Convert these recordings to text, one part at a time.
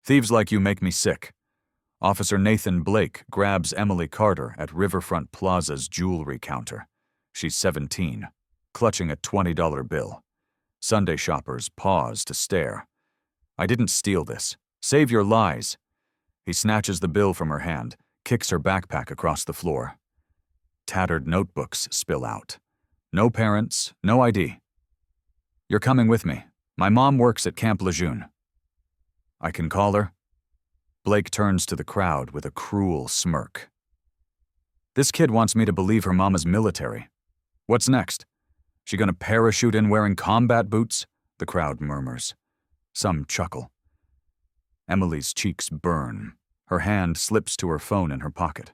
Thieves like you make me sick. Officer Nathan Blake grabs Emily Carter at Riverfront Plaza's jewelry counter. She's 17, clutching a $20 bill. Sunday shoppers pause to stare. I didn't steal this. Save your lies. He snatches the bill from her hand, kicks her backpack across the floor. Tattered notebooks spill out. No parents, no ID. You're coming with me. My mom works at Camp Lejeune. I can call her. Blake turns to the crowd with a cruel smirk. This kid wants me to believe her mama's military. What's next? She gonna parachute in wearing combat boots? The crowd murmurs. Some chuckle. Emily's cheeks burn. Her hand slips to her phone in her pocket.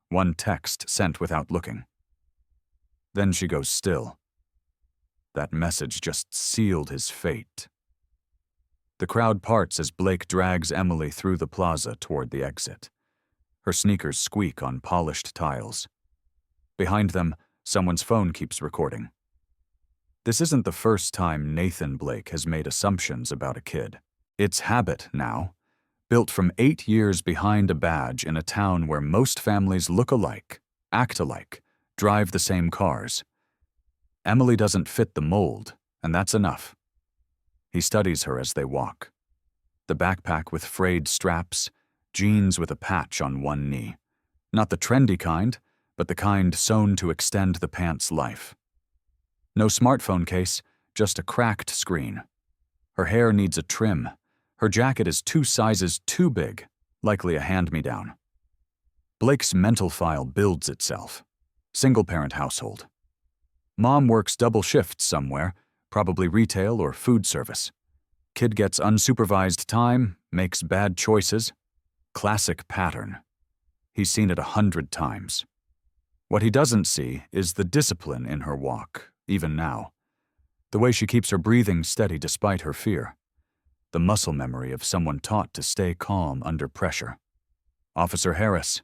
One text sent without looking. Then she goes still. That message just sealed his fate. The crowd parts as Blake drags Emily through the plaza toward the exit. Her sneakers squeak on polished tiles. Behind them, someone's phone keeps recording. This isn't the first time Nathan Blake has made assumptions about a kid. It's habit now, built from 8 years behind a badge in a town where most families look alike, act alike, drive the same cars. Emily doesn't fit the mold, and that's enough. He studies her as they walk. The backpack with frayed straps, jeans with a patch on one knee. Not the trendy kind, but the kind sewn to extend the pant's life. No smartphone case, just a cracked screen. Her hair needs a trim. Her jacket is 2 sizes too big, likely a hand-me-down. Blake's mental file builds itself. Single-parent household. Mom works double shifts somewhere, probably retail or food service. Kid gets unsupervised time, makes bad choices. Classic pattern. He's seen it 100 times. What he doesn't see is the discipline in her walk, even now. The way she keeps her breathing steady despite her fear. The muscle memory of someone taught to stay calm under pressure. Officer Harris.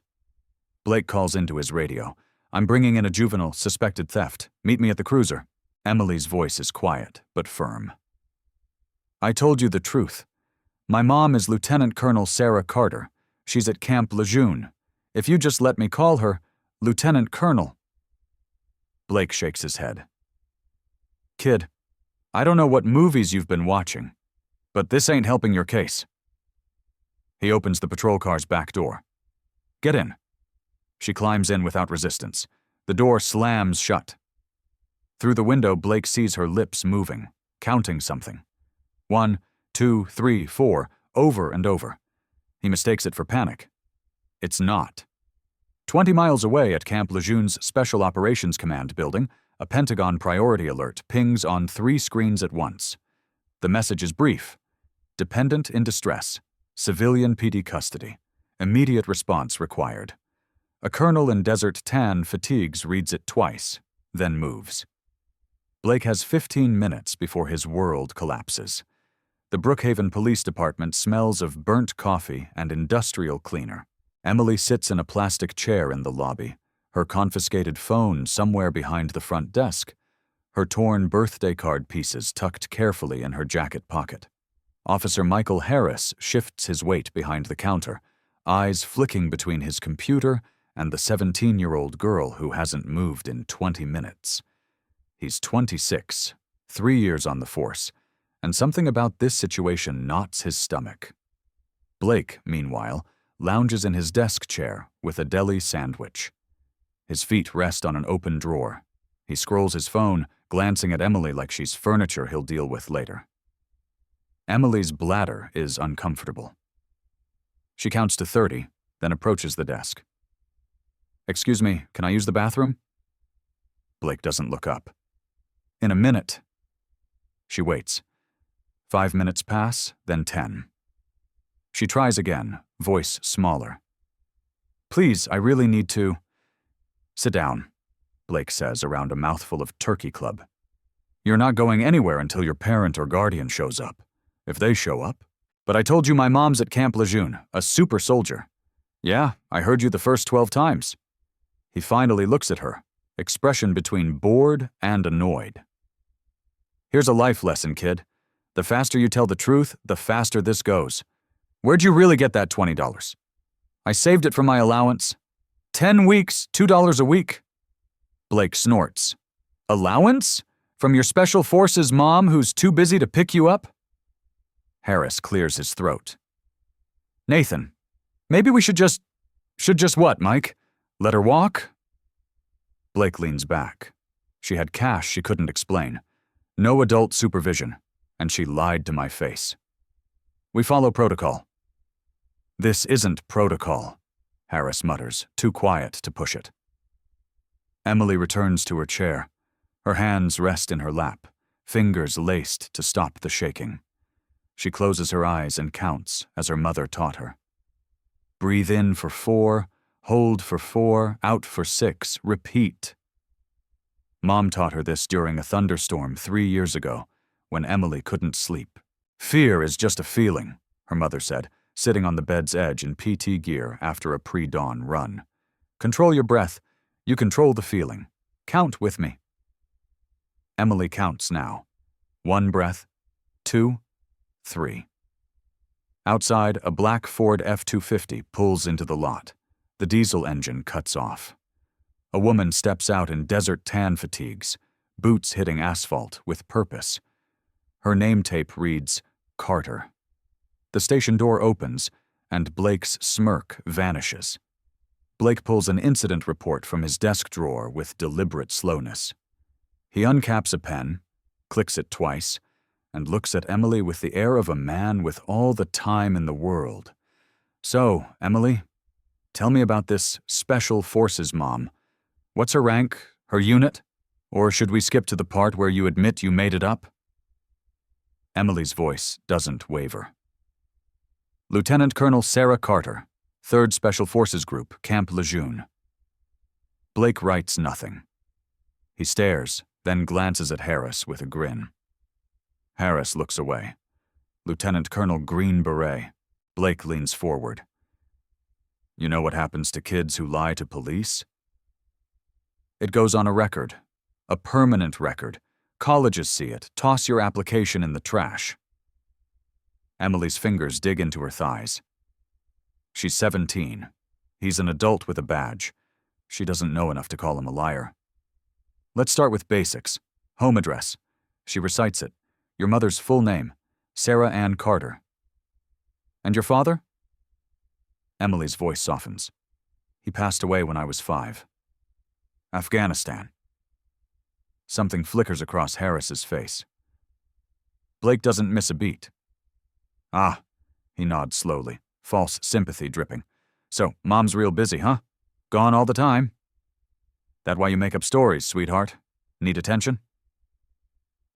Blake calls into his radio. I'm bringing in a juvenile, suspected theft. Meet me at the cruiser. Emily's voice is quiet, but firm. I told you the truth. My mom is Lieutenant Colonel Sarah Carter. She's at Camp Lejeune. If you just let me call her Lieutenant Colonel. Blake shakes his head. Kid, I don't know what movies you've been watching, but this ain't helping your case. He opens the patrol car's back door. Get in. She climbs in without resistance. The door slams shut. Through the window, Blake sees her lips moving, counting something. 1, 2, 3, 4, over and over. He mistakes it for panic. It's not. 20 miles away at Camp Lejeune's Special Operations Command building, a Pentagon priority alert pings on 3 screens at once. The message is brief. Dependent in distress. Civilian PD custody. Immediate response required. A colonel in desert tan fatigues reads it twice, then moves. Blake has 15 minutes before his world collapses. The Brookhaven Police Department smells of burnt coffee and industrial cleaner. Emily sits in a plastic chair in the lobby, her confiscated phone somewhere behind the front desk, her torn birthday card pieces tucked carefully in her jacket pocket. Officer Michael Harris shifts his weight behind the counter, eyes flicking between his computer and the 17-year-old girl who hasn't moved in 20 minutes. He's 26, 3 years on the force, and something about this situation knots his stomach. Blake, meanwhile, lounges in his desk chair with a deli sandwich. His feet rest on an open drawer. He scrolls his phone, glancing at Emily like she's furniture he'll deal with later. Emily's bladder is uncomfortable. She counts to 30, then approaches the desk. Excuse me, can I use the bathroom? Blake doesn't look up. In a minute. She waits. 5 minutes pass, then 10. She tries again, voice smaller. Please, I really need to. Sit down, Blake says around a mouthful of turkey club. You're not going anywhere until your parent or guardian shows up. If they show up. But I told you my mom's at Camp Lejeune, a super soldier. Yeah, I heard you the first 12 times. He finally looks at her, expression between bored and annoyed. Here's a life lesson, kid. The faster you tell the truth, the faster this goes. Where'd you really get that $20? I saved it from my allowance. 10 weeks, $2 a week. Blake snorts. Allowance? From your special forces mom who's too busy to pick you up? Harris clears his throat. Nathan, maybe we should just what, Mike? Let her walk? Blake leans back. She had cash she couldn't explain. No adult supervision, and she lied to my face. We follow protocol. This isn't protocol, Harris mutters, too quiet to push it. Emily returns to her chair. Her hands rest in her lap, fingers laced to stop the shaking. She closes her eyes and counts as her mother taught her. Breathe in for 4, hold for 4, out for 6, repeat. Mom taught her this during a thunderstorm 3 years ago, when Emily couldn't sleep. Fear is just a feeling, her mother said, sitting on the bed's edge in PT gear after a pre-dawn run. Control your breath. You control the feeling. Count with me. Emily counts now. 1 breath, 2, 3. Outside, a black Ford F-250 pulls into the lot. The diesel engine cuts off. A woman steps out in desert tan fatigues, boots hitting asphalt with purpose. Her name tape reads, Carter. The station door opens, and Blake's smirk vanishes. Blake pulls an incident report from his desk drawer with deliberate slowness. He uncaps a pen, clicks it twice, and looks at Emily with the air of a man with all the time in the world. So, Emily, tell me about this Special Forces mom. What's her rank, her unit? Or should we skip to the part where you admit you made it up? Emily's voice doesn't waver. Lieutenant Colonel Sarah Carter, 3rd Special Forces Group, Camp Lejeune. Blake writes nothing. He stares, then glances at Harris with a grin. Harris looks away. Lieutenant Colonel Green Beret. Blake leans forward. You know what happens to kids who lie to police? It goes on a record. A permanent record. Colleges see it. Toss your application in the trash. Emily's fingers dig into her thighs. She's 17. He's an adult with a badge. She doesn't know enough to call him a liar. Let's start with basics. Home address. She recites it. Your mother's full name, Sarah Ann Carter. And your father? Emily's voice softens. He passed away when I was 5. Afghanistan. Something flickers across Harris's face. Blake doesn't miss a beat. Ah, he nods slowly, false sympathy dripping. So, Mom's real busy, huh? Gone all the time? That why you make up stories, sweetheart? Need attention?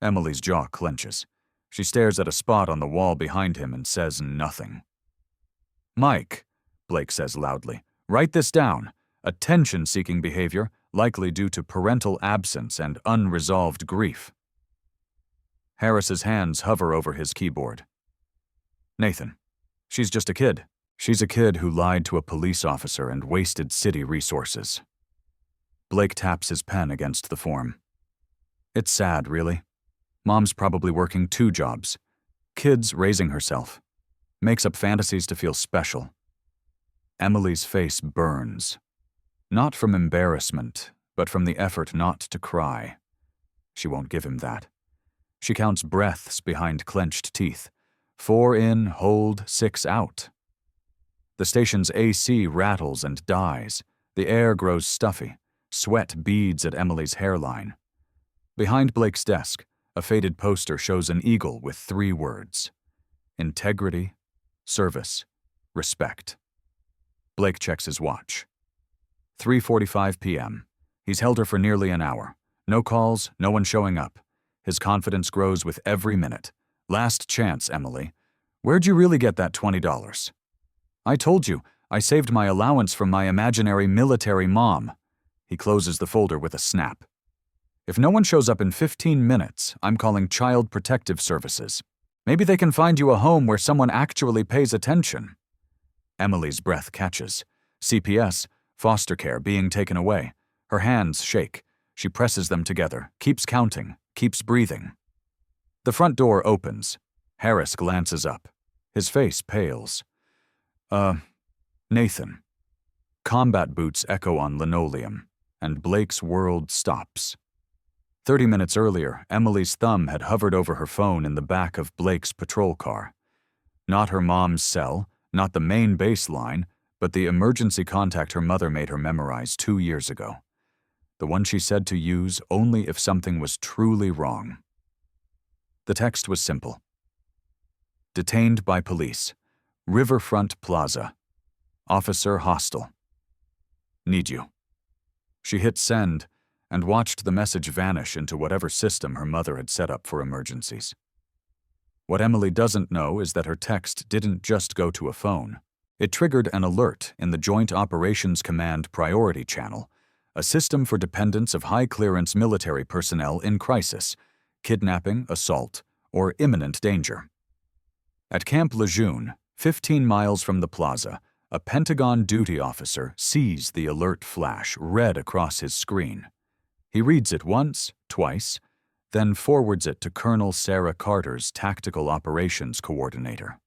Emily's jaw clenches. She stares at a spot on the wall behind him and says nothing. Mike, Blake says loudly, write this down. Attention-seeking behavior, likely due to parental absence and unresolved grief. Harris's hands hover over his keyboard. Nathan, she's just a kid. She's a kid who lied to a police officer and wasted city resources. Blake taps his pen against the form. It's sad, really. Mom's probably working 2 jobs. Kid's raising herself. Makes up fantasies to feel special. Emily's face burns. Not from embarrassment, but from the effort not to cry. She won't give him that. She counts breaths behind clenched teeth. 4 in, hold, 6 out. The station's AC rattles and dies. The air grows stuffy. Sweat beads at Emily's hairline. Behind Blake's desk, a faded poster shows an eagle with 3 words. Integrity, service, respect. Blake checks his watch. 3:45 p.m. He's held her for nearly an hour. No calls, no one showing up. His confidence grows with every minute. Last chance, Emily. Where'd you really get that $20? I told you, I saved my allowance from my imaginary military mom. He closes the folder with a snap. If no one shows up in 15 minutes, I'm calling Child Protective Services. Maybe they can find you a home where someone actually pays attention. Emily's breath catches. CPS, foster care, being taken away. Her hands shake. She presses them together, keeps counting, keeps breathing. The front door opens. Harris glances up. His face pales. Uh, Nathan. Combat boots echo on linoleum, and Blake's world stops. 30 minutes earlier, Emily's thumb had hovered over her phone in the back of Blake's patrol car. Not her mom's cell, not the main baseline, but the emergency contact her mother made her memorize 2 years ago. The one she said to use only if something was truly wrong. The text was simple. Detained by police. Riverfront Plaza. Officer hostile. Need you. She hit send and watched the message vanish into whatever system her mother had set up for emergencies. What Emily doesn't know is that her text didn't just go to a phone. It triggered an alert in the Joint Operations Command Priority Channel, a system for dependents of high-clearance military personnel in crisis, kidnapping, assault, or imminent danger. At Camp Lejeune, 15 miles from the plaza, a Pentagon duty officer sees the alert flash red across his screen. He reads it once, twice, then forwards it to Colonel Sarah Carter's Tactical Operations Coordinator.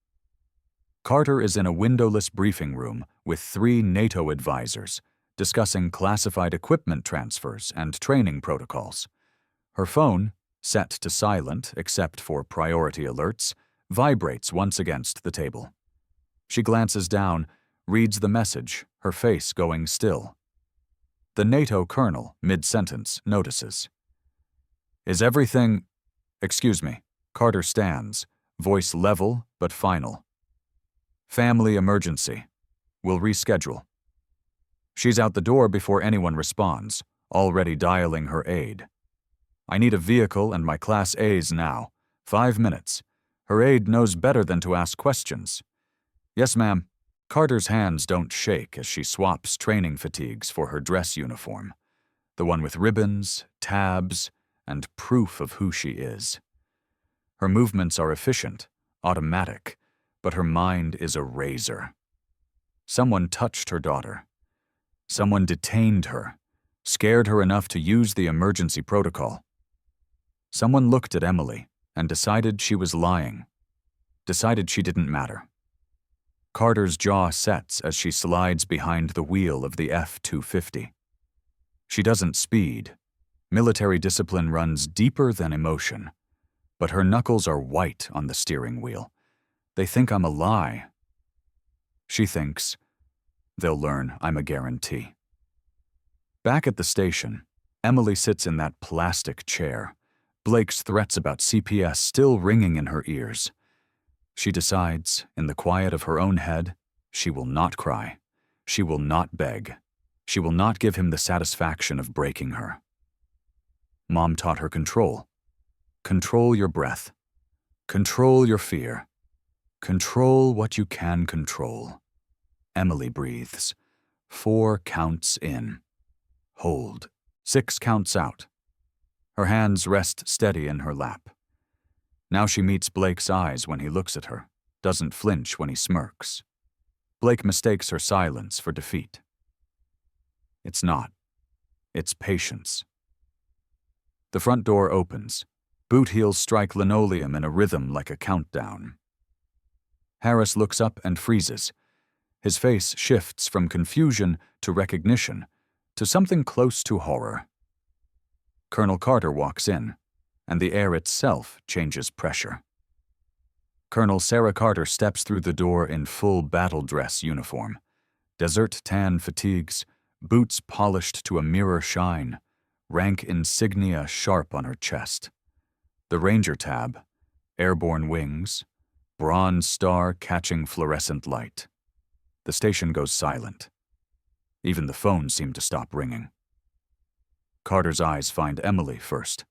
Carter is in a windowless briefing room with 3 NATO advisors, discussing classified equipment transfers and training protocols. Her phone, set to silent except for priority alerts, vibrates once against the table. She glances down, reads the message, her face going still. The NATO colonel, mid-sentence, notices. Is everything... Excuse me. Carter stands, voice level but final. Family emergency. We'll reschedule. She's out the door before anyone responds, already dialing her aide. I need a vehicle and my Class A's now. 5 minutes. Her aide knows better than to ask questions. Yes, ma'am. Carter's hands don't shake as she swaps training fatigues for her dress uniform, the one with ribbons, tabs, and proof of who she is. Her movements are efficient, automatic, but her mind is a razor. Someone touched her daughter. Someone detained her, scared her enough to use the emergency protocol. Someone looked at Emily and decided she was lying, decided she didn't matter. Carter's jaw sets as she slides behind the wheel of the F-250. She doesn't speed. Military discipline runs deeper than emotion. But her knuckles are white on the steering wheel. They think I'm a lie. She thinks, they'll learn I'm a guarantee. Back at the station, Emily sits in that plastic chair, Blake's threats about CPS still ringing in her ears. She decides, in the quiet of her own head, she will not cry. She will not beg. She will not give him the satisfaction of breaking her. Mom taught her control. Control your breath. Control your fear. Control what you can control. Emily breathes. 4 counts in. Hold. 6 counts out. Her hands rest steady in her lap. Now she meets Blake's eyes when he looks at her, doesn't flinch when he smirks. Blake mistakes her silence for defeat. It's not. It's patience. The front door opens. Boot heels strike linoleum in a rhythm like a countdown. Harris looks up and freezes. His face shifts from confusion to recognition, to something close to horror. Colonel Carter walks in, and the air itself changes pressure. Colonel Sarah Carter steps through the door in full battle dress uniform, desert tan fatigues, boots polished to a mirror shine, rank insignia sharp on her chest. The Ranger tab, airborne wings, bronze star catching fluorescent light. The station goes silent. Even the phone seemed to stop ringing. Carter's eyes find Emily first.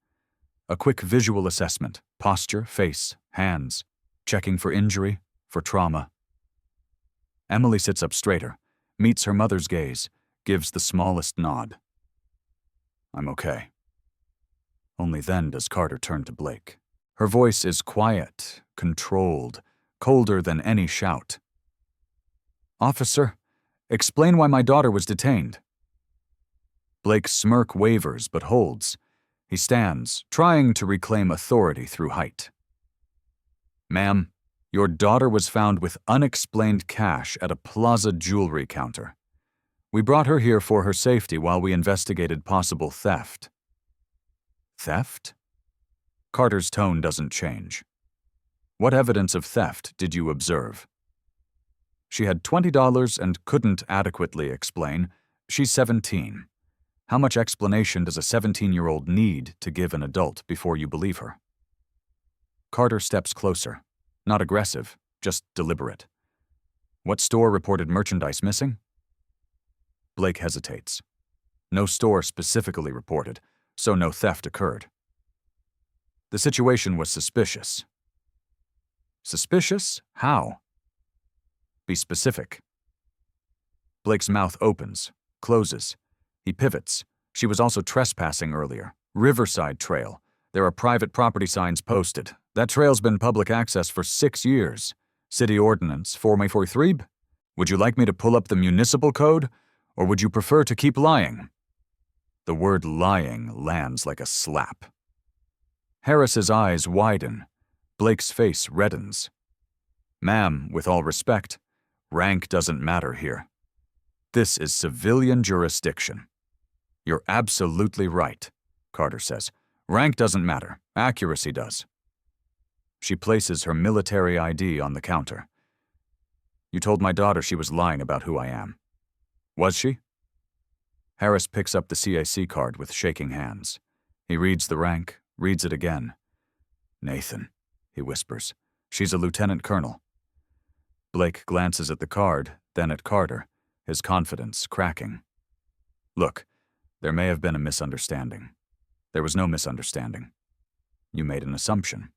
A quick visual assessment, posture, face, hands, checking for injury, for trauma. Emily sits up straighter, meets her mother's gaze, gives the smallest nod. I'm okay. Only then does Carter turn to Blake. Her voice is quiet, controlled, colder than any shout. Officer, explain why my daughter was detained. Blake's smirk wavers but holds. He stands, trying to reclaim authority through height. Ma'am, Your daughter was found with unexplained cash at a Plaza jewelry counter. We brought her here for her safety while we investigated possible theft. Theft? Carter's tone doesn't change. What evidence of theft did you observe? She had $20 and couldn't adequately explain. She's 17. How much explanation does a 17-year-old need to give an adult before you believe her? Carter steps closer. Not aggressive, just deliberate. What store reported merchandise missing? Blake hesitates. No store specifically reported, so no theft occurred. The situation was suspicious. Suspicious? How? Be specific. Blake's mouth opens, closes. He pivots. She was also trespassing earlier. Riverside Trail. There are private property signs posted. That trail's been public access for 6 years. City Ordinance 443. Would you like me to pull up the municipal code, or would you prefer to keep lying? The word lying lands like a slap. Harris's eyes widen. Blake's face reddens. Ma'am, with all respect, rank doesn't matter here. This is civilian jurisdiction. You're absolutely right, Carter says. Rank doesn't matter. Accuracy does. She places her military ID on the counter. You told my daughter she was lying about who I am. Was she? Harris picks up the CAC card with shaking hands. He reads the rank, reads it again. Nathan, he whispers. She's a lieutenant colonel. Blake glances at the card, then at Carter, his confidence cracking. Look, there may have been a misunderstanding. There was no misunderstanding. You made an assumption.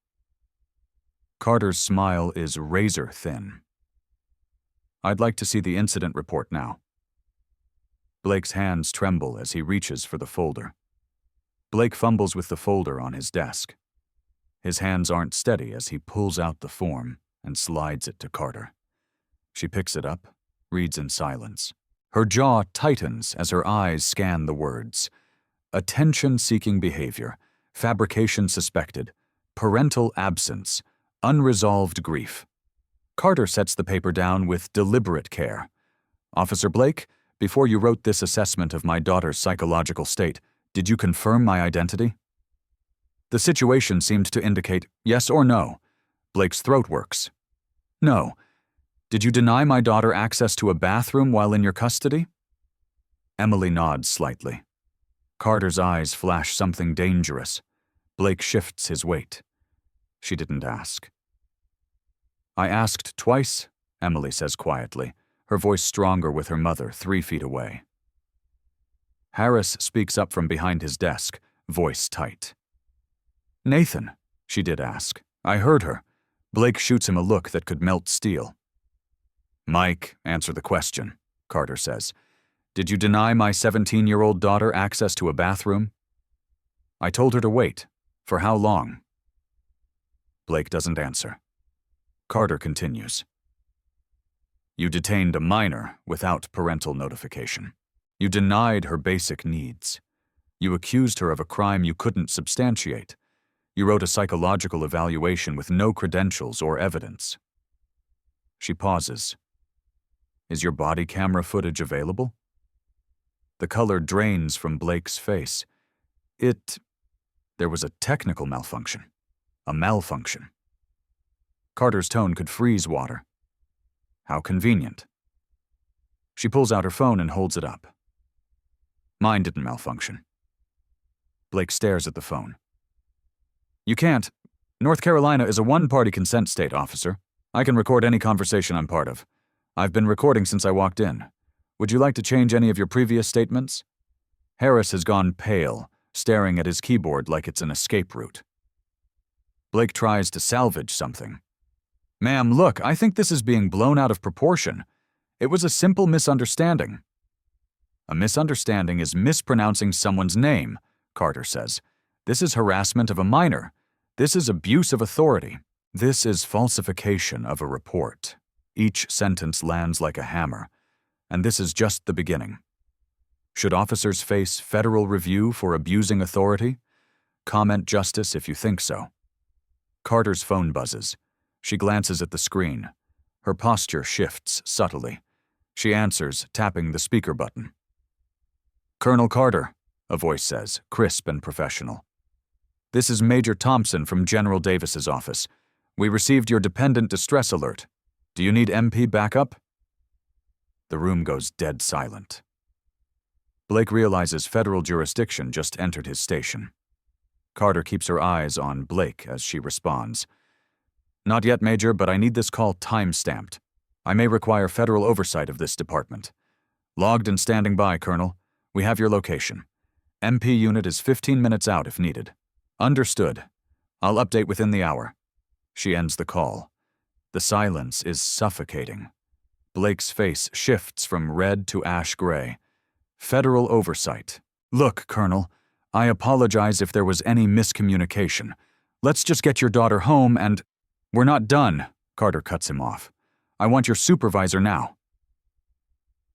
Carter's smile is razor thin. I'd like to see the incident report now. Blake's hands tremble as he reaches for the folder. Blake fumbles with the folder on his desk. His hands aren't steady as he pulls out the form and slides it to Carter. She picks it up, reads in silence. Her jaw tightens as her eyes scan the words. Attention-seeking behavior, fabrication suspected, parental absence, unresolved grief. Carter sets the paper down with deliberate care. Officer Blake, before you wrote this assessment of my daughter's psychological state, did you confirm my identity? The situation seemed to indicate yes or no. Blake's throat works. No. Did you deny my daughter access to a bathroom while in your custody? Emily nods slightly. Carter's eyes flash something dangerous. Blake shifts his weight. She didn't ask. I asked twice, Emily says quietly, her voice stronger with her mother 3 feet away. Harris speaks up from behind his desk, voice tight. Nathan, she did ask. I heard her. Blake shoots him a look that could melt steel. Mike, answer the question, Carter says. Did you deny my 17-year-old daughter access to a bathroom? I told her to wait. For how long? Blake doesn't answer. Carter continues. You detained a minor without parental notification. You denied her basic needs. You accused her of a crime you couldn't substantiate. You wrote a psychological evaluation with no credentials or evidence. She pauses. Is your body camera footage available? The color drains from Blake's face. There was a technical malfunction. A malfunction. Carter's tone could freeze water. How convenient. She pulls out her phone and holds it up. Mine didn't malfunction. Blake stares at the phone. You can't. North Carolina is a one-party consent state, officer. I can record any conversation I'm part of. I've been recording since I walked in. Would you like to change any of your previous statements? Harris has gone pale, staring at his keyboard like it's an escape route. Blake tries to salvage something. Ma'am, look, I think this is being blown out of proportion. It was a simple misunderstanding. A misunderstanding is mispronouncing someone's name, Carter says. This is harassment of a minor. This is abuse of authority. This is falsification of a report. Each sentence lands like a hammer, and this is just the beginning. Should officers face federal review for abusing authority? Comment justice if you think so. Carter's phone buzzes. She glances at the screen. Her posture shifts subtly. She answers, tapping the speaker button. "Colonel Carter," a voice says, crisp and professional. "This is Major Thompson from General Davis's office. We received your dependent distress alert. Do you need MP backup?" The room goes dead silent. Blake realizes federal jurisdiction just entered his station. Carter keeps her eyes on Blake as she responds. "Not yet, Major, but I need this call time-stamped. I may require federal oversight of this department. Logged and standing by, Colonel. We have your location. MP unit is 15 minutes out if needed." "Understood. I'll update within the hour." She ends the call. The silence is suffocating. Blake's face shifts from red to ash gray. Federal oversight. "Look, Colonel, I apologize if there was any miscommunication. Let's just get your daughter home and—" "We're not done," Carter cuts him off. "I want your supervisor now."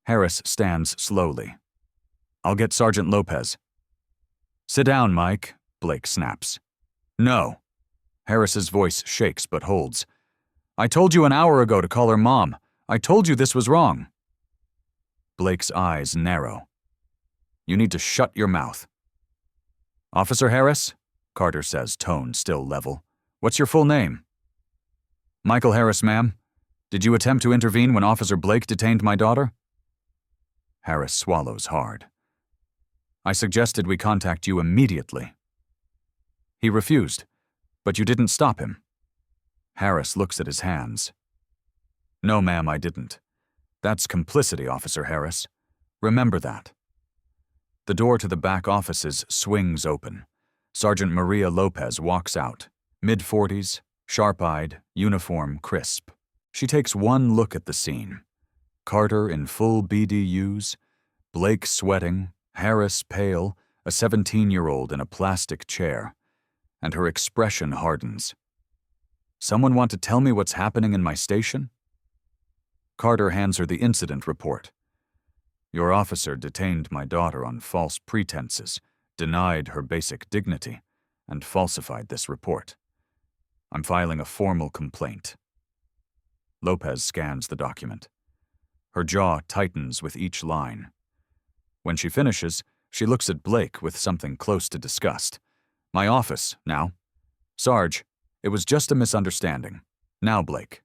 Harris stands slowly. "I'll get Sergeant Lopez." "Sit down, Mike," Blake snaps. "No." Harris's voice shakes but holds. "I told you an hour ago to call her mom. I told you this was wrong." Blake's eyes narrow. "You need to shut your mouth." "Officer Harris," Carter says, tone still level. "What's your full name?" "Michael Harris, ma'am. Did you attempt to intervene when Officer Blake detained my daughter?" Harris swallows hard. "I suggested we contact you immediately." "He refused, but you didn't stop him." Harris looks at his hands. "No, ma'am, I didn't. That's complicity, Officer Harris. Remember that." The door to the back offices swings open. Sergeant Maria Lopez walks out, mid-40s, sharp-eyed, uniform crisp. She takes one look at the scene. Carter in full BDUs, Blake sweating, Harris pale, a 17-year-old in a plastic chair, and her expression hardens. "Someone want to tell me what's happening in my station?" Carter hands her the incident report. "Your officer detained my daughter on false pretenses, denied her basic dignity, and falsified this report. I'm filing a formal complaint." Lopez scans the document. Her jaw tightens with each line. When she finishes, she looks at Blake with something close to disgust. "My office, now. Sarge, it was just a misunderstanding. Now, Blake."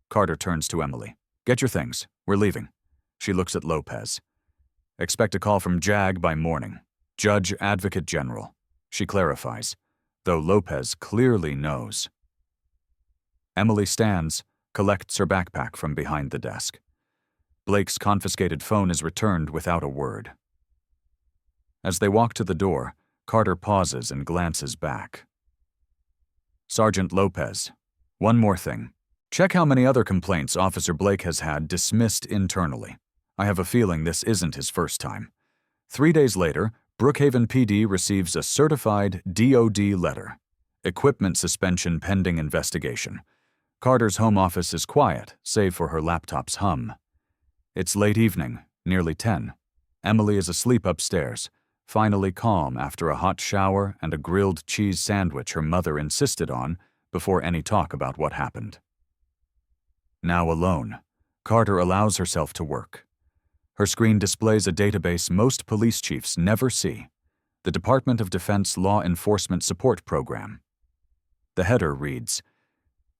Carter turns to Emily. "Get your things. We're leaving." She looks at Lopez. "Expect a call from JAG by morning. Judge Advocate General," she clarifies, though Lopez clearly knows. Emily stands, collects her backpack from behind the desk. Blake's confiscated phone is returned without a word. As they walk to the door, Carter pauses and glances back. "Sergeant Lopez, one more thing. Check how many other complaints Officer Blake has had dismissed internally. I have a feeling this isn't his first time." 3 days later, Brookhaven PD receives a certified DOD letter. Equipment suspension pending investigation. Carter's home office is quiet, save for her laptop's hum. It's late evening, nearly 10. Emily is asleep upstairs, finally calm after a hot shower and a grilled cheese sandwich her mother insisted on before any talk about what happened. Now alone, Carter allows herself to work. Her screen displays a database most police chiefs never see, the Department of Defense Law Enforcement Support Program. The header reads,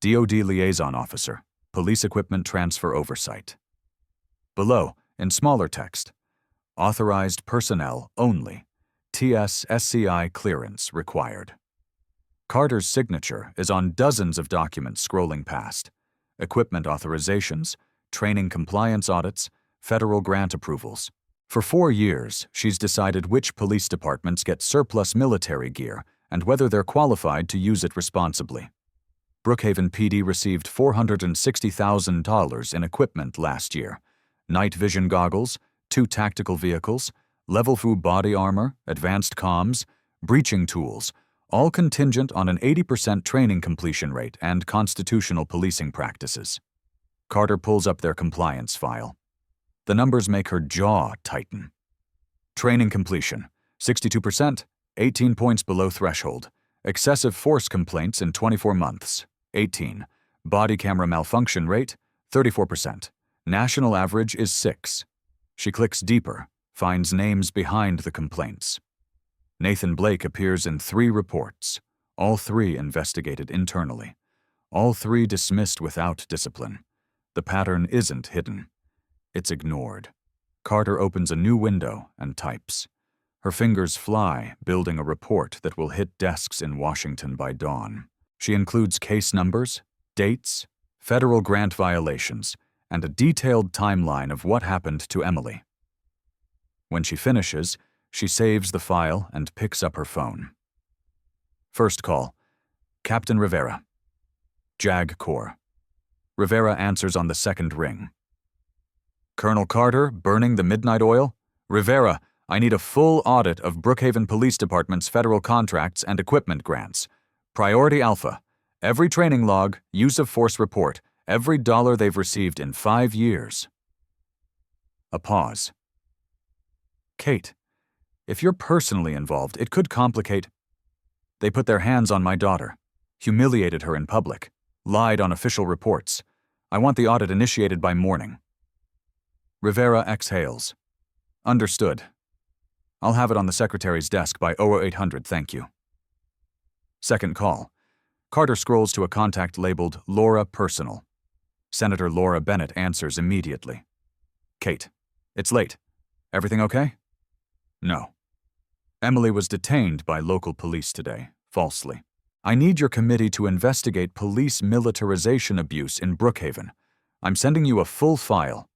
DOD Liaison Officer, Police Equipment Transfer Oversight. Below, in smaller text, Authorized Personnel Only, TS-SCI Clearance Required. Carter's signature is on dozens of documents scrolling past, equipment authorizations, training compliance audits, federal grant approvals. For 4 years, she's decided which police departments get surplus military gear and whether they're qualified to use it responsibly. Brookhaven PD received $460,000 in equipment last year: night vision goggles, 2 tactical vehicles, level FU body armor, advanced comms, breaching tools, all contingent on an 80% training completion rate and constitutional policing practices. Carter pulls up their compliance file. The numbers make her jaw tighten. Training completion, 62%, 18 points below threshold. Excessive force complaints in 24 months, 18. Body camera malfunction rate, 34%. National average is 6. She clicks deeper, finds names behind the complaints. Nathan Blake appears in 3 reports, all 3 investigated internally, all 3 dismissed without discipline. The pattern isn't hidden. It's ignored. Carter opens a new window and types. Her fingers fly, building a report that will hit desks in Washington by dawn. She includes case numbers, dates, federal grant violations, and a detailed timeline of what happened to Emily. When she finishes, she saves the file and picks up her phone. First call, Captain Rivera. JAG Corps. Rivera answers on the second ring. Colonel Carter, burning the midnight oil? Rivera, I need a full audit of Brookhaven Police Department's federal contracts and equipment grants. Priority Alpha. Every training log, use of force report, every dollar they've received in 5 years. A pause. Kate, if you're personally involved, it could complicate. They put their hands on my daughter, humiliated her in public, lied on official reports. I want the audit initiated by morning. Rivera exhales. Understood. I'll have it on the secretary's desk by 0800, thank you. Second call. Carter scrolls to a contact labeled Laura Personal. Senator Laura Bennett answers immediately. Kate, it's late. Everything okay? No. Emily was detained by local police today, falsely. I need your committee to investigate police militarization abuse in Brookhaven. I'm sending you a full file.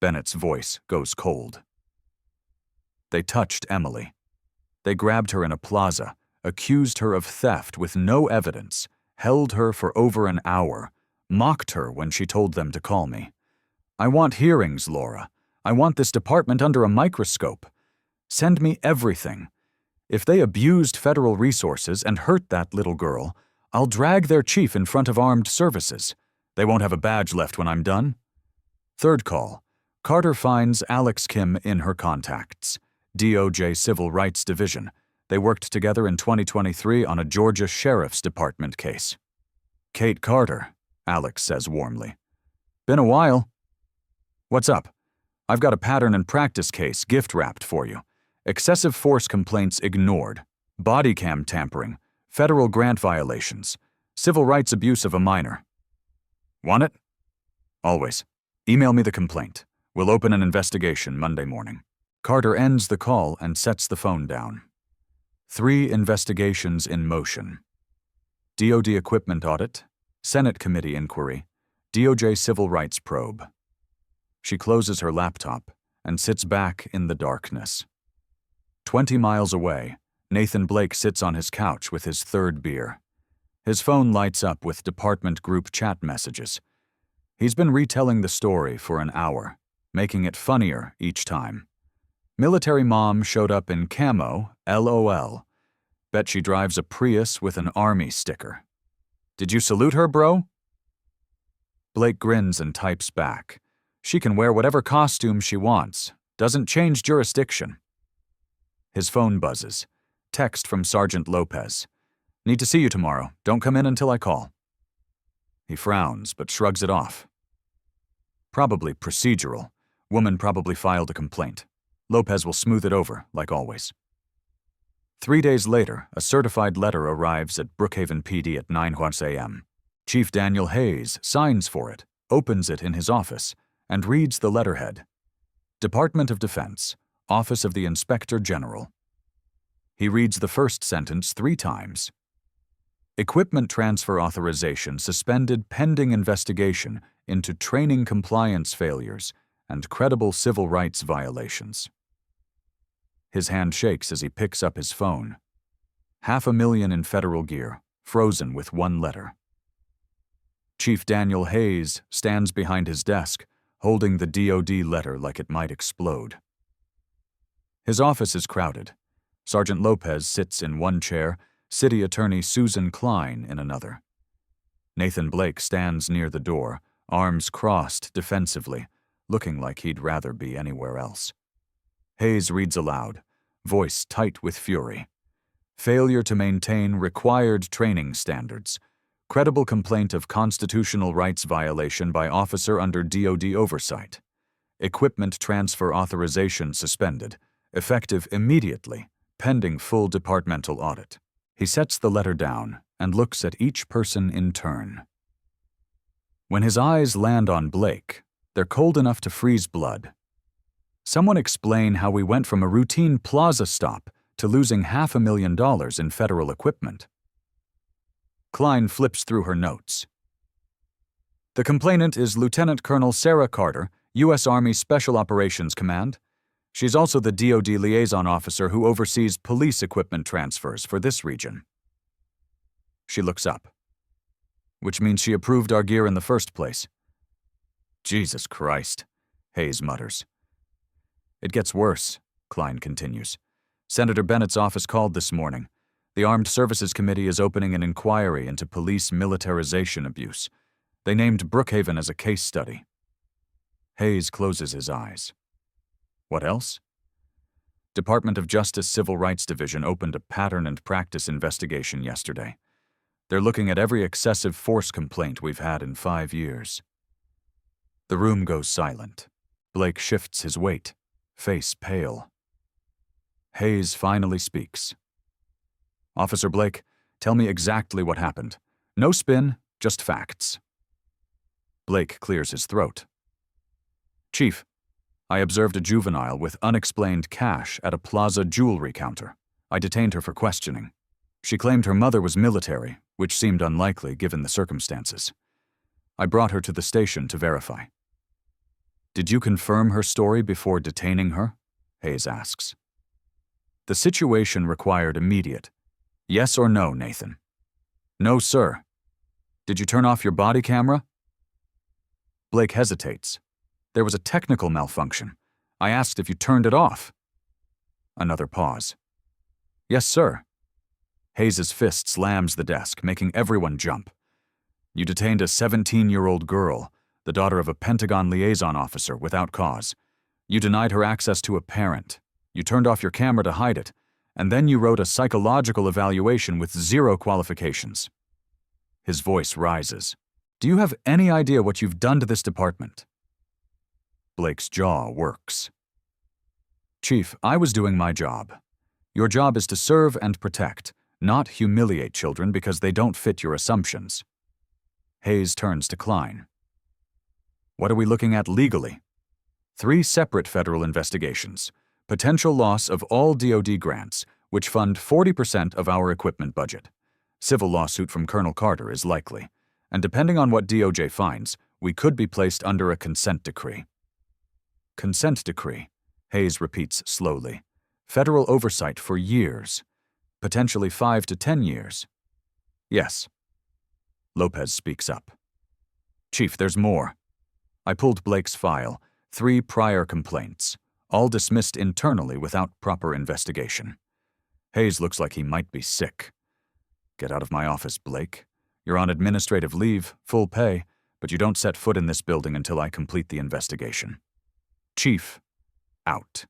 Bennett's voice goes cold. They touched Emily. They grabbed her in a plaza, accused her of theft with no evidence, held her for over an hour, mocked her when she told them to call me. I want hearings, Laura. I want this department under a microscope. Send me everything. If they abused federal resources and hurt that little girl, I'll drag their chief in front of armed services. They won't have a badge left when I'm done. Third call. Carter finds Alex Kim in her contacts. DOJ Civil Rights Division. They worked together in 2023 on a Georgia Sheriff's Department case. Kate Carter, Alex says warmly. Been a while. What's up? I've got a pattern and practice case gift-wrapped for you. Excessive force complaints ignored. Body cam tampering. Federal grant violations. Civil rights abuse of a minor. Want it? Always. Email me the complaint. We'll open an investigation Monday morning. Carter ends the call and sets the phone down. 3 investigations in motion. DoD equipment audit, Senate committee inquiry, DOJ civil rights probe. She closes her laptop and sits back in the darkness. 20 miles away, Nathan Blake sits on his couch with his 3rd beer. His phone lights up with department group chat messages. He's been retelling the story for an hour, making it funnier each time. Military mom showed up in camo, LOL. Bet she drives a Prius with an army sticker. Did you salute her, bro? Blake grins and types back. She can wear whatever costume she wants. Doesn't change jurisdiction. His phone buzzes. Text from Sergeant Lopez. Need to see you tomorrow. Don't come in until I call. He frowns, but shrugs it off. Probably procedural. Woman probably filed a complaint. Lopez will smooth it over, like always. 3 days later, a certified letter arrives at Brookhaven PD at 9 a.m. Chief Daniel Hayes signs for it, opens it in his office, and reads the letterhead. Department of Defense, Office of the Inspector General. He reads the first sentence 3 times. Equipment transfer authorization suspended pending investigation into training compliance failures and credible civil rights violations. His hand shakes as he picks up his phone. $500,000 in federal gear, frozen with 1 letter. Chief Daniel Hayes stands behind his desk, holding the DoD letter like it might explode. His office is crowded. Sergeant Lopez sits in one chair, City Attorney Susan Klein in another. Nathan Blake stands near the door, arms crossed defensively, looking like he'd rather be anywhere else. Hayes reads aloud, voice tight with fury. Failure to maintain required training standards. Credible complaint of constitutional rights violation by officer under DoD oversight. Equipment transfer authorization suspended, effective immediately, pending full departmental audit. He sets the letter down and looks at each person in turn. When his eyes land on Blake, they're cold enough to freeze blood. Someone explain how we went from a routine plaza stop to losing $500,000 in federal equipment. Klein flips through her notes. The complainant is Lieutenant Colonel Sarah Carter, U.S. Army Special Operations Command. She's also the DoD liaison officer who oversees police equipment transfers for this region. She looks up. Which means she approved our gear in the first place. Jesus Christ, Hayes mutters. It gets worse, Klein continues. Senator Bennett's office called this morning. The Armed Services Committee is opening an inquiry into police militarization abuse. They named Brookhaven as a case study. Hayes closes his eyes. What else? Department of Justice Civil Rights Division opened a pattern and practice investigation yesterday. They're looking at every excessive force complaint we've had in 5 years. The room goes silent. Blake shifts his weight, face pale. Hayes finally speaks. Officer Blake, tell me exactly what happened. No spin, just facts. Blake clears his throat. Chief, I observed a juvenile with unexplained cash at a plaza jewelry counter. I detained her for questioning. She claimed her mother was military, which seemed unlikely given the circumstances. I brought her to the station to verify. Did you confirm her story before detaining her? Hayes asks. The situation required immediate. Yes or no, Nathan? No, sir. Did you turn off your body camera? Blake hesitates. There was a technical malfunction. I asked if you turned it off. Another pause. Yes, sir. Hayes' fist slams the desk, making everyone jump. You detained a 17-year-old girl, the daughter of a Pentagon liaison officer, without cause. You denied her access to a parent. You turned off your camera to hide it, and then you wrote a psychological evaluation with 0 qualifications. His voice rises. Do you have any idea what you've done to this department? Blake's jaw works. Chief, I was doing my job. Your job is to serve and protect, not humiliate children because they don't fit your assumptions. Hayes turns to Klein. What are we looking at legally? 3 separate federal investigations. Potential loss of all DoD grants, which fund 40% of our equipment budget. Civil lawsuit from Colonel Carter is likely, and depending on what DOJ finds, we could be placed under a consent decree. Consent decree, Hayes repeats slowly. Federal oversight for years, potentially 5 to 10 years. Yes. Lopez speaks up. Chief, there's more. I pulled Blake's file, 3 prior complaints, all dismissed internally without proper investigation. Hayes looks like he might be sick. Get out of my office, Blake. You're on administrative leave, full pay, but you don't set foot in this building until I complete the investigation. Chief, out.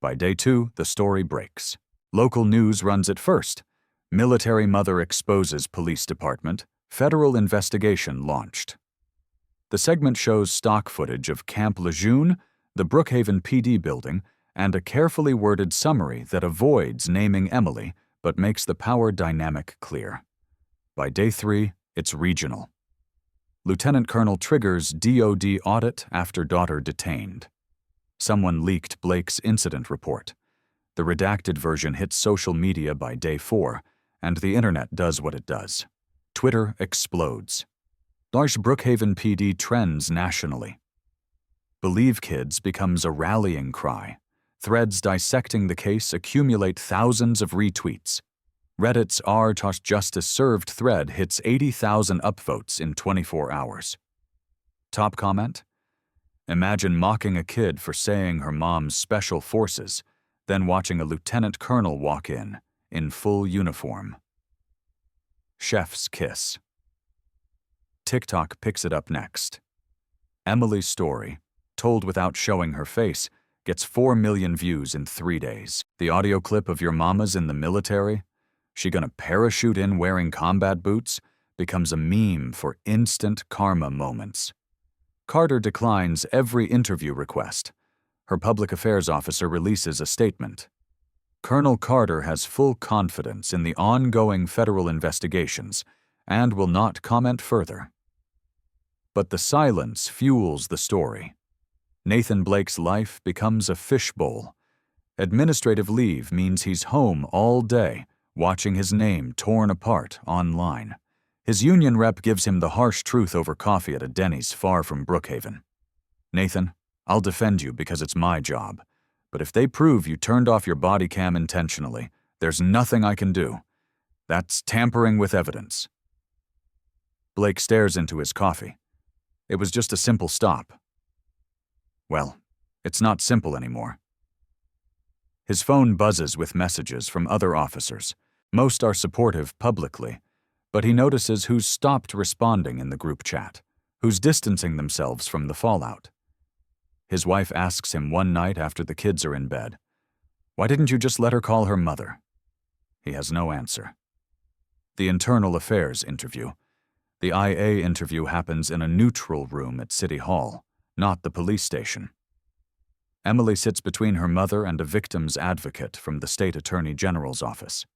By day 2, the story breaks. Local news runs it first. Military mother exposes police department. Federal investigation launched. The segment shows stock footage of Camp Lejeune, the Brookhaven PD building, and a carefully worded summary that avoids naming Emily but makes the power dynamic clear. By day 3, it's regional. Lieutenant Colonel triggers DoD audit after daughter detained. Someone leaked Blake's incident report. The redacted version hits social media by day 4, and the internet does what it does. Twitter explodes. Large Brookhaven PD trends nationally. Believe Kids becomes a rallying cry. Threads dissecting the case accumulate thousands of retweets. Reddit's r/justice served thread hits 80,000 upvotes in 24 hours. Top comment? Imagine mocking a kid for saying her mom's special forces, then watching a lieutenant colonel walk in full uniform. Chef's kiss. TikTok picks it up next. Emily's story, told without showing her face, gets 4 million views in 3 days. The audio clip of your mama's in the military? She gonna parachute in wearing combat boots? becomes a meme for instant karma moments. Carter declines every interview request. Her public affairs officer releases a statement. Colonel Carter has full confidence in the ongoing federal investigations and will not comment further. But the silence fuels the story. Nathan Blake's life becomes a fishbowl. Administrative leave means he's home all day, watching his name torn apart online. His union rep gives him the harsh truth over coffee at a Denny's far from Brookhaven. Nathan, I'll defend you because it's my job. But if they prove you turned off your body cam intentionally, there's nothing I can do. That's tampering with evidence. Blake stares into his coffee. It was just a simple stop. Well, it's not simple anymore. His phone buzzes with messages from other officers. Most are supportive publicly, but he notices who's stopped responding in the group chat, who's distancing themselves from the fallout. His wife asks him one night after the kids are in bed, "Why didn't you just let her call her mother?" He has no answer. The internal affairs interview. The IA interview happens in a neutral room at City Hall, not the police station. Emily sits between her mother and a victim's advocate from the state attorney general's office.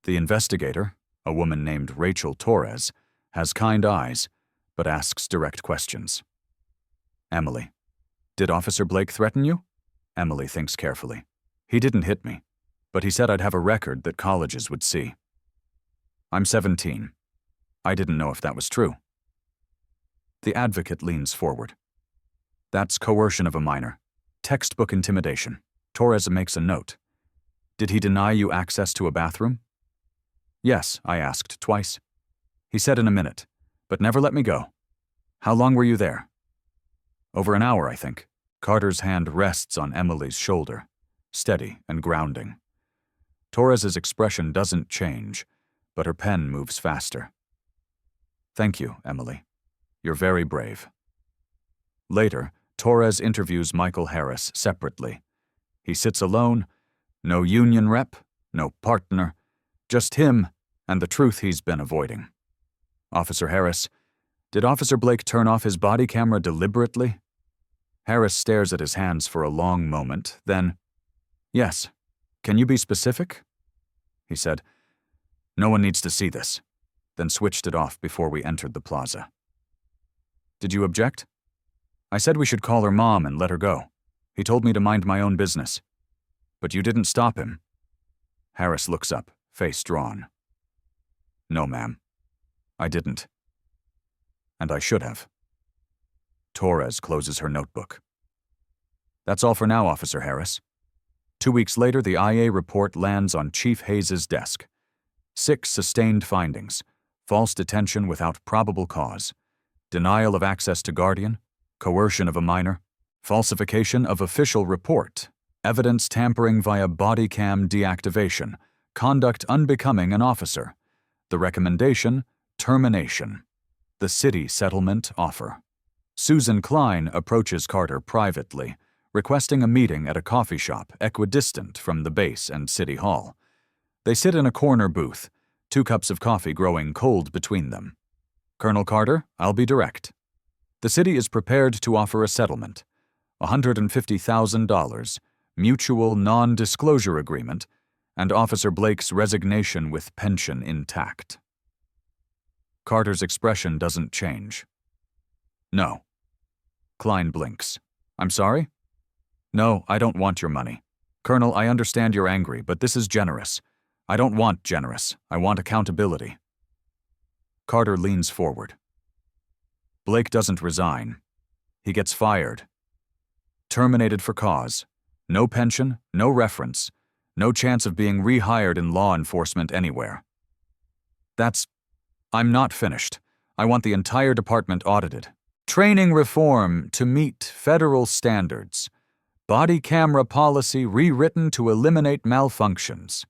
The investigator, a woman named Rachel Torres, has kind eyes, but asks direct questions. Emily, did Officer Blake threaten you? Emily thinks carefully. He didn't hit me, but he said I'd have a record that colleges would see. I'm 17. I didn't know if that was true. The advocate leans forward. That's coercion of a minor. Textbook intimidation. Torres makes a note. Did he deny you access to a bathroom? Yes, I asked twice. He said in a minute, but never let me go. How long were you there? Over an hour, I think. Carter's hand rests on Emily's shoulder, steady and grounding. Torres's expression doesn't change, but her pen moves faster. Thank you, Emily. You're very brave. Later, Torres interviews Michael Harris separately. He sits alone, no union rep, no partner, just him and the truth he's been avoiding. Officer Harris, did Officer Blake turn off his body camera deliberately? Harris stares at his hands for a long moment, then, yes. Can you be specific? He said, no one needs to see this, then switched it off before we entered the plaza. Did you object? I said we should call her mom and let her go. He told me to mind my own business. But you didn't stop him. Harris looks up, face drawn. No, ma'am. I didn't. And I should have. Torres closes her notebook. That's all for now, Officer Harris. 2 weeks later, the IA report lands on Chief Hayes' desk. 6 sustained findings: false detention without probable cause, denial of access to guardian, coercion of a minor, falsification of official report, evidence tampering via body cam deactivation, conduct unbecoming an officer. The recommendation, termination. The city settlement offer. Susan Klein approaches Carter privately, requesting a meeting at a coffee shop equidistant from the base and City Hall. They sit in a corner booth, 2 cups of coffee growing cold between them. Colonel Carter, I'll be direct. The city is prepared to offer a settlement, $150,000, mutual non-disclosure agreement, and Officer Blake's resignation with pension intact. Carter's expression doesn't change. No. Klein blinks. I'm sorry? No, I don't want your money. Colonel, I understand you're angry, but this is generous. I don't want generous. I want accountability. Carter leans forward. Blake doesn't resign. He gets fired. Terminated for cause. No pension, no reference, no chance of being rehired in law enforcement anywhere. I'm not finished. I want the entire department audited. Training reform to meet federal standards. Body camera policy rewritten to eliminate malfunctions.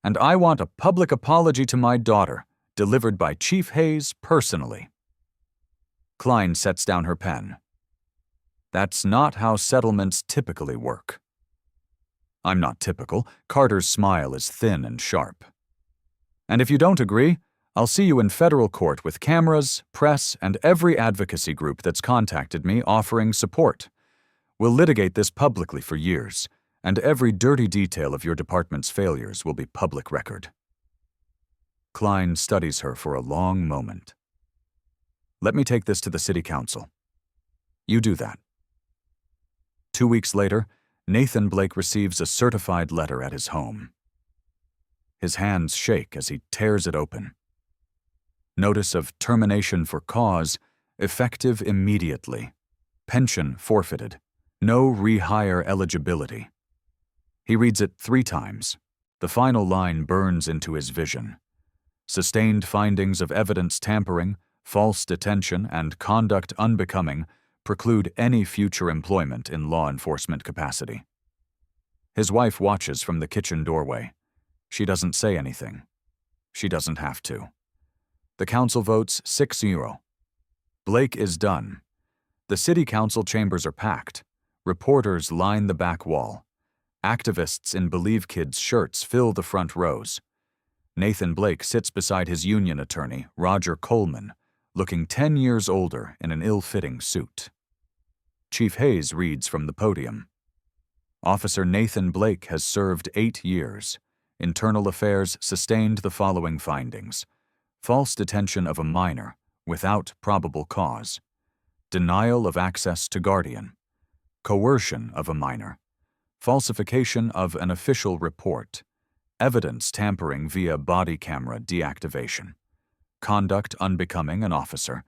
And I want a public apology to my daughter, delivered by Chief Hayes personally. Klein sets down her pen. That's not how settlements typically work. I'm not typical. Carter's smile is thin and sharp. And if you don't agree, I'll see you in federal court with cameras, press, and every advocacy group that's contacted me offering support. We'll litigate this publicly for years, and every dirty detail of your department's failures will be public record." Klein studies her for a long moment. "Let me take this to the city council." "You do that." 2 weeks later, Nathan Blake receives a certified letter at his home. His hands shake as he tears it open. Notice of termination for cause, effective immediately. Pension forfeited. No rehire eligibility. He reads it 3 times. The final line burns into his vision. Sustained findings of evidence tampering, false detention, and conduct unbecoming preclude any future employment in law enforcement capacity. His wife watches from the kitchen doorway. She doesn't say anything. She doesn't have to. The council votes 6-0. Blake is done. The city council chambers are packed. Reporters line the back wall. Activists in Believe Kids shirts fill the front rows. Nathan Blake sits beside his union attorney, Roger Coleman, looking 10 years older in an ill-fitting suit. Chief Hayes reads from the podium. Officer Nathan Blake has served 8 years. Internal Affairs sustained the following findings: false detention of a minor without probable cause, denial of access to guardian, coercion of a minor, falsification of an official report, evidence tampering via body camera deactivation, conduct unbecoming an officer.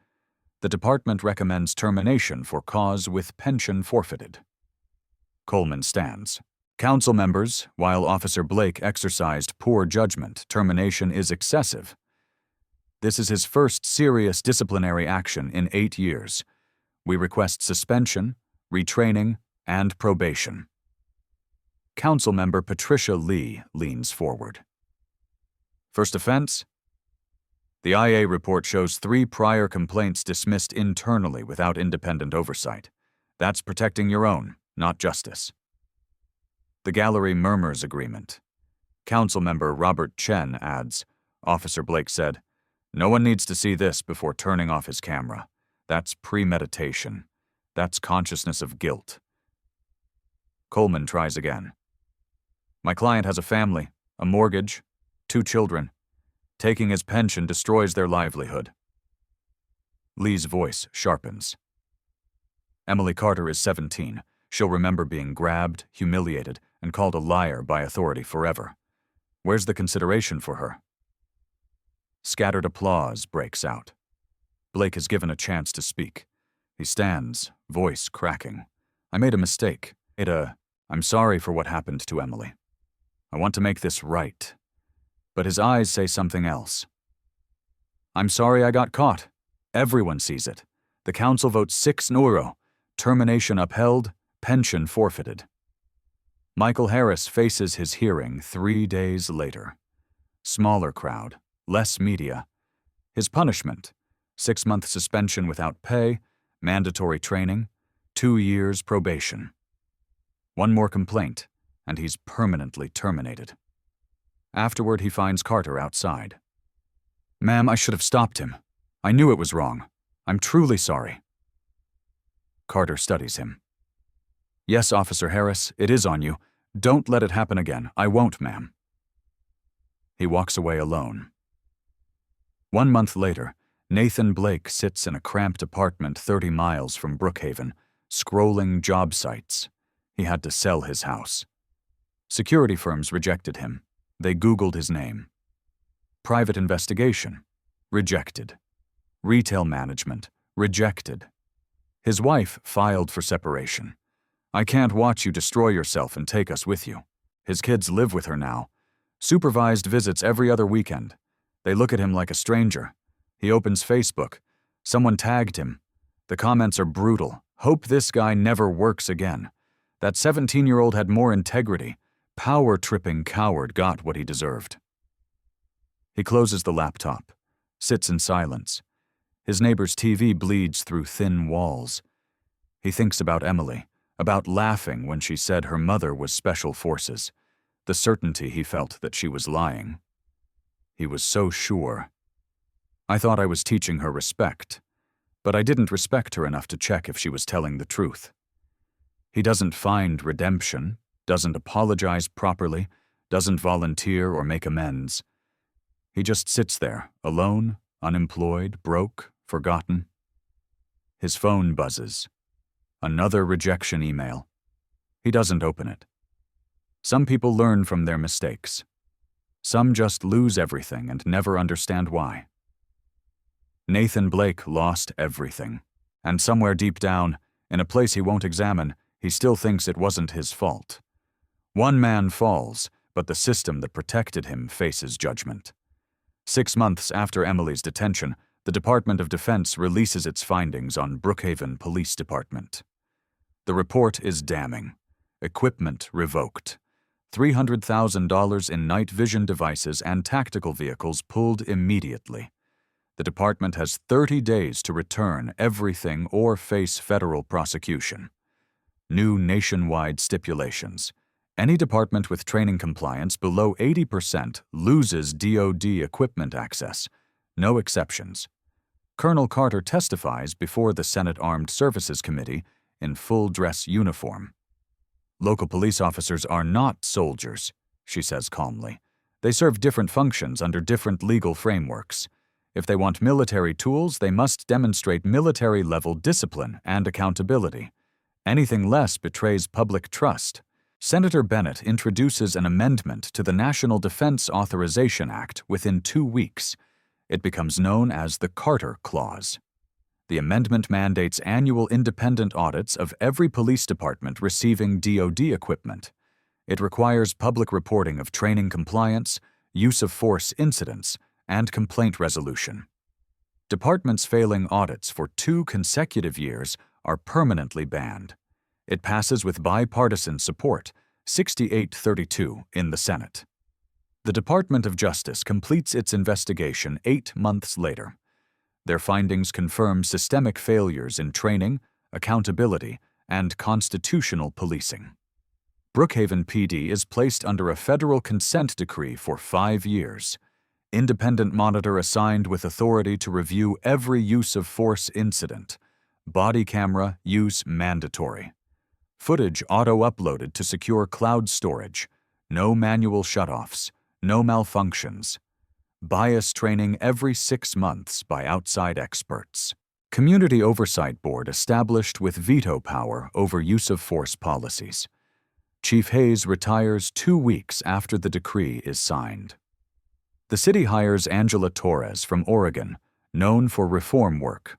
The department recommends termination for cause with pension forfeited. Coleman stands. Council members, while Officer Blake exercised poor judgment, termination is excessive. This is his first serious disciplinary action in 8 years. We request suspension, retraining, and probation. Councilmember Patricia Lee leans forward. First offense? The IA report shows 3 prior complaints dismissed internally without independent oversight. That's protecting your own, not justice. The gallery murmurs agreement. Councilmember Robert Chen adds, Officer Blake said, "No one needs to see this before turning off his camera. That's premeditation. That's consciousness of guilt." Coleman tries again. "My client has a family, a mortgage, 2 children. Taking his pension destroys their livelihood." Lee's voice sharpens. Emily Carter is 17. She'll remember being grabbed, humiliated, and called a liar by authority forever. Where's the consideration for her? Scattered applause breaks out. Blake is given a chance to speak. He stands, voice cracking. "I made a mistake. I'm sorry for what happened to Emily. I want to make this right." But his eyes say something else. "I'm sorry I got caught. Everyone sees it. The council votes 6-0. Termination upheld, pension forfeited." Michael Harris faces his hearing 3 days later. Smaller crowd, less media. His punishment: 6-month suspension without pay, mandatory training, 2 years probation. 1 more complaint, and he's permanently terminated. Afterward, he finds Carter outside. "Ma'am, I should have stopped him. I knew it was wrong. I'm truly sorry." Carter studies him. "Yes, Officer Harris, it is on you. Don't let it happen again. I won't, ma'am." He walks away alone. 1 month later, Nathan Blake sits in a cramped apartment 30 miles from Brookhaven, scrolling job sites. He had to sell his house. Security firms rejected him. They Googled his name. Private investigation, rejected. Retail management, rejected. His wife filed for separation. "I can't watch you destroy yourself and take us with you." His kids live with her now. Supervised visits every other weekend. They look at him like a stranger. He opens Facebook. Someone tagged him. The comments are brutal. "Hope this guy never works again. That 17-year-old had more integrity. Power-tripping coward got what he deserved." He closes the laptop, sits in silence. His neighbor's TV bleeds through thin walls. He thinks about Emily, about laughing when she said her mother was Special Forces, the certainty he felt that she was lying. He was so sure. I thought I was teaching her respect, but I didn't respect her enough to check if she was telling the truth. He doesn't find redemption, doesn't apologize properly, doesn't volunteer or make amends. He just sits there, alone, unemployed, broke, forgotten. His phone buzzes. Another rejection email. He doesn't open it. Some people learn from their mistakes. Some just lose everything and never understand why. Nathan Blake lost everything, and somewhere deep down, in a place he won't examine, he still thinks it wasn't his fault. One man falls, but the system that protected him faces judgment. 6 months after Emily's detention, the Department of Defense releases its findings on Brookhaven Police Department. The report is damning. Equipment revoked. $300,000 in night vision devices and tactical vehicles pulled immediately. The department has 30 days to return everything or face federal prosecution. New nationwide stipulations. Any department with training compliance below 80% loses DoD equipment access. No exceptions. Colonel Carter testifies before the Senate Armed Services Committee in full dress uniform. Local police officers are not soldiers, she says calmly. They serve different functions under different legal frameworks. If they want military tools, they must demonstrate military-level discipline and accountability. Anything less betrays public trust. Senator Bennett introduces an amendment to the National Defense Authorization Act within 2 weeks. It becomes known as the Carter Clause. The amendment mandates annual independent audits of every police department receiving DoD equipment. It requires public reporting of training compliance, use of force incidents, and complaint resolution. Departments failing audits for 2 consecutive years are permanently banned. It passes with bipartisan support, 68-32 in the Senate. The Department of Justice completes its investigation 8 months later. Their findings confirm systemic failures in training, accountability, and constitutional policing. Brookhaven PD is placed under a federal consent decree for 5 years. Independent monitor assigned with authority to review every use of force incident. Body camera use mandatory. Footage auto-uploaded to secure cloud storage. No manual shutoffs. No malfunctions. Bias training every 6 months by outside experts. Community Oversight Board established with veto power over use of force policies. Chief Hayes retires 2 weeks after the decree is signed. The city hires Angela Torres from Oregon, known for reform work.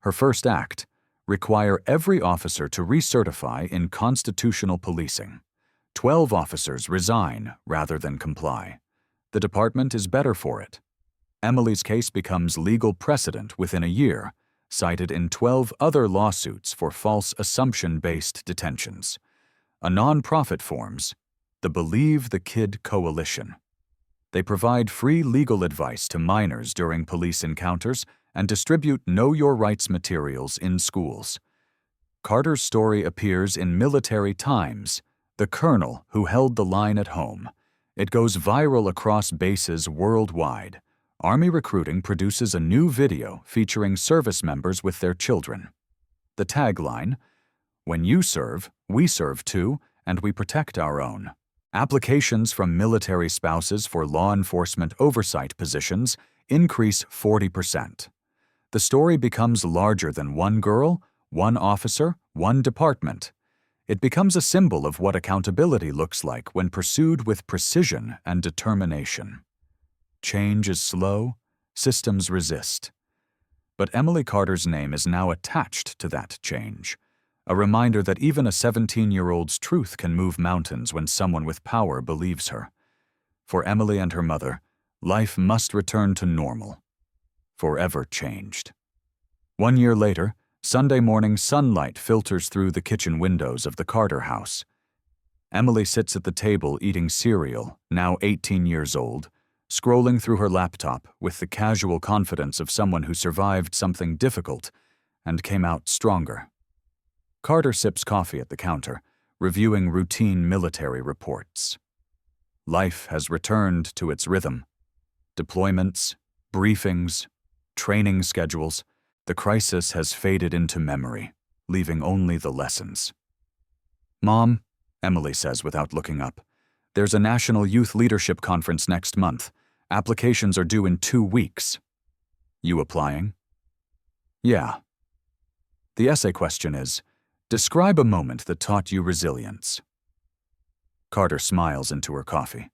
Her first act, require every officer to recertify in constitutional policing. 12 officers resign rather than comply. The department is better for it. Emily's case becomes legal precedent within a year, cited in 12 other lawsuits for false assumption-based detentions. A nonprofit forms the Believe the Kid Coalition. They provide free legal advice to minors during police encounters and distribute Know Your Rights materials in schools. Carter's story appears in Military Times, The Colonel Who Held the Line at Home. It goes viral across bases worldwide. Army Recruiting produces a new video featuring service members with their children. The tagline, "When you serve, we serve too, and we protect our own." Applications from military spouses for law enforcement oversight positions increase 40%. The story becomes larger than one girl, one officer, one department. It becomes a symbol of what accountability looks like when pursued with precision and determination. Change is slow, systems resist. But Emily Carter's name is now attached to that change. A reminder that even a 17-year-old's truth can move mountains when someone with power believes her. For Emily and her mother, life must return to normal. Forever changed. 1 year later, Sunday morning sunlight filters through the kitchen windows of the Carter house. Emily sits at the table eating cereal, now 18 years old, scrolling through her laptop with the casual confidence of someone who survived something difficult and came out stronger. Carter sips coffee at the counter, reviewing routine military reports. Life has returned to its rhythm. Deployments, briefings, training schedules. The crisis has faded into memory, leaving only the lessons. "Mom," Emily says without looking up, "there's a National Youth Leadership Conference next month. Applications are due in 2 weeks. You applying?" "Yeah." The essay question is, describe a moment that taught you resilience. Carter smiles into her coffee.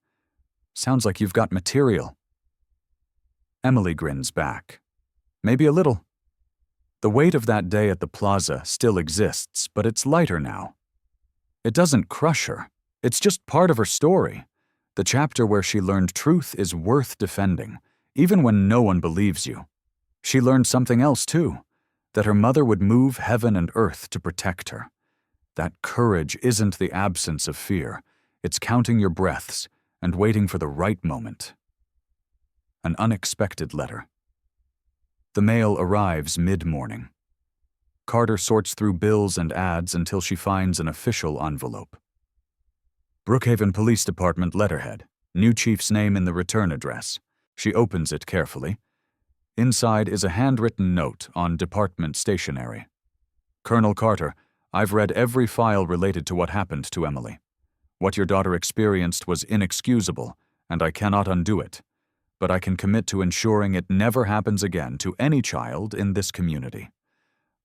"Sounds like you've got material." Emily grins back. "Maybe a little. The weight of that day at the plaza still exists, but it's lighter now. It doesn't crush her. It's just part of her story. The chapter where she learned truth is worth defending, even when no one believes you. She learned something else too, that her mother would move heaven and earth to protect her. That courage isn't the absence of fear. It's counting your breaths and waiting for the right moment." An unexpected letter. The mail arrives mid-morning. Carter sorts through bills and ads until she finds an official envelope. Brookhaven Police Department letterhead, new chief's name in the return address. She opens it carefully. Inside is a handwritten note on department stationery. "Colonel Carter, I've read every file related to what happened to Emily. What your daughter experienced was inexcusable, and I cannot undo it. But I can commit to ensuring it never happens again to any child in this community.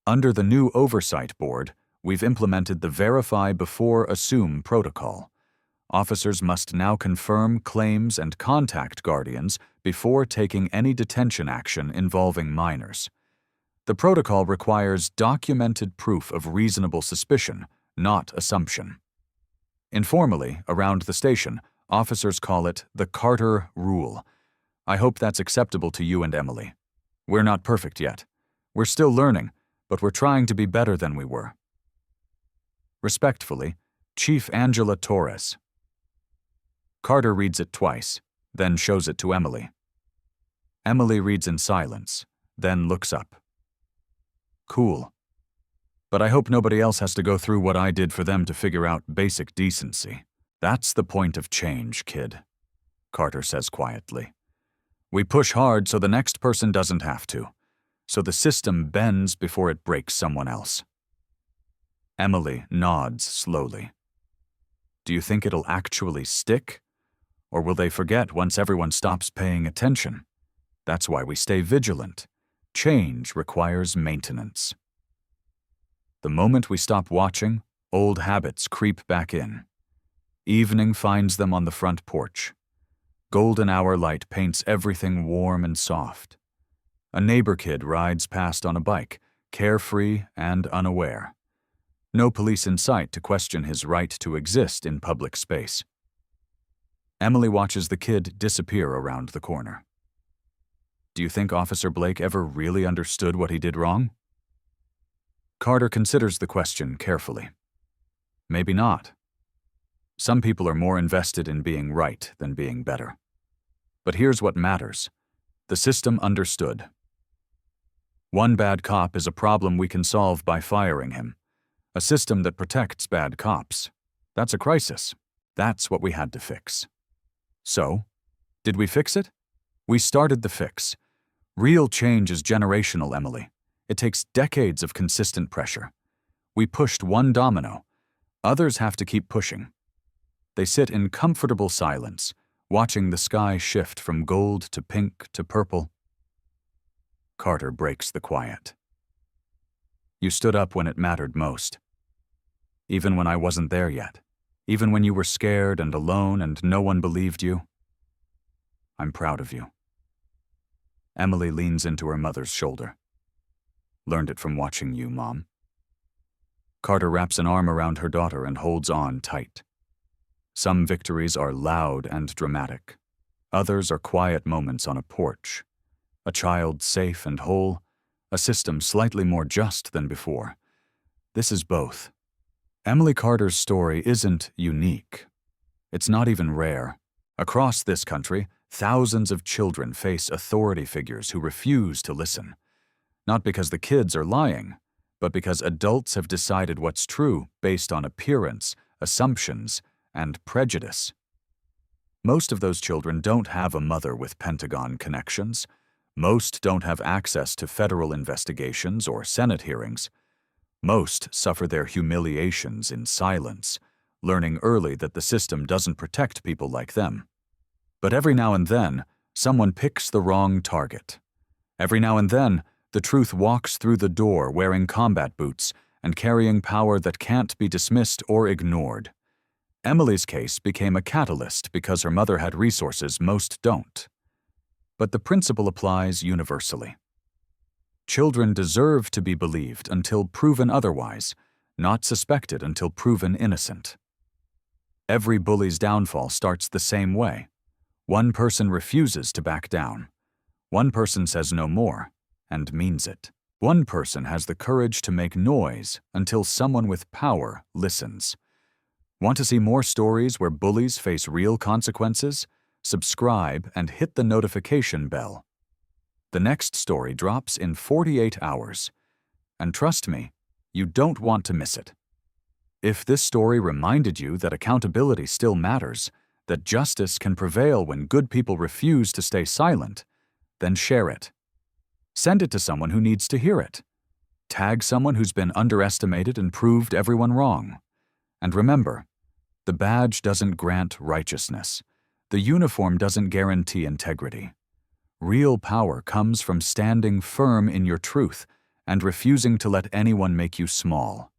Under the new Oversight Board, we've implemented the Verify Before Assume protocol. Officers must now confirm claims and contact guardians before taking any detention action involving minors. The protocol requires documented proof of reasonable suspicion, not assumption. Informally, around the station, officers call it the Carter Rule. I hope that's acceptable to you and Emily. We're not perfect yet. We're still learning, but we're trying to be better than we were. Respectfully, Chief Angela Torres." Carter reads it twice, then shows it to Emily. Emily reads in silence, then looks up. "Cool. But I hope nobody else has to go through what I did for them to figure out basic decency. That's the point of change, kid," Carter says quietly. "We push hard so the next person doesn't have to, so the system bends before it breaks someone else." Emily nods slowly. "Do you think it'll actually stick? Or will they forget once everyone stops paying attention? That's why we stay vigilant. Change requires maintenance. The moment we stop watching, old habits creep back in. Evening finds them on the front porch. Golden hour light paints everything warm and soft. A neighbor kid rides past on a bike, carefree and unaware. No police in sight to question his right to exist in public space. Emily watches the kid disappear around the corner. Do you think Officer Blake ever really understood what he did wrong? Carter considers the question carefully. Maybe not. Some people are more invested in being right than being better. But here's what matters. The system understood. One bad cop is a problem we can solve by firing him. A system that protects bad cops. That's a crisis. That's what we had to fix. So, did we fix it? We started the fix. Real change is generational, Emily. It takes decades of consistent pressure. We pushed one domino. Others have to keep pushing. They sit in comfortable silence, watching the sky shift from gold to pink to purple. Carter breaks the quiet. You stood up when it mattered most. Even when I wasn't there yet. Even when you were scared and alone and no one believed you. I'm proud of you. Emily leans into her mother's shoulder. Learned it from watching you, Mom. Carter wraps an arm around her daughter and holds on tight. Some victories are loud and dramatic. Others are quiet moments on a porch. A child safe and whole, a system slightly more just than before. This is both. Emily Carter's story isn't unique. It's not even rare. Across this country, thousands of children face authority figures who refuse to listen. Not because the kids are lying, but because adults have decided what's true based on appearance, assumptions, and prejudice. Most of those children don't have a mother with Pentagon connections. Most don't have access to federal investigations or Senate hearings. Most suffer their humiliations in silence, learning early that the system doesn't protect people like them. But every now and then, someone picks the wrong target. Every now and then, the truth walks through the door wearing combat boots and carrying power that can't be dismissed or ignored. Emily's case became a catalyst because her mother had resources most don't. But the principle applies universally. Children deserve to be believed until proven otherwise, not suspected until proven innocent. Every bully's downfall starts the same way. One person refuses to back down. One person says no more, and means it. One person has the courage to make noise until someone with power listens. Want to see more stories where bullies face real consequences? Subscribe and hit the notification bell. The next story drops in 48 hours. And trust me, you don't want to miss it. If this story reminded you that accountability still matters, that justice can prevail when good people refuse to stay silent, then share it. Send it to someone who needs to hear it. Tag someone who's been underestimated and proved everyone wrong. And remember, the badge doesn't grant righteousness. The uniform doesn't guarantee integrity. Real power comes from standing firm in your truth and refusing to let anyone make you small.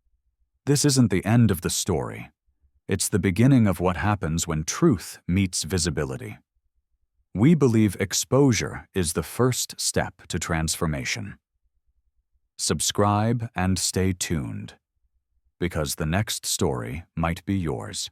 This isn't the end of the story. It's the beginning of what happens when truth meets visibility. We believe exposure is the first step to transformation. Subscribe and stay tuned, because the next story might be yours.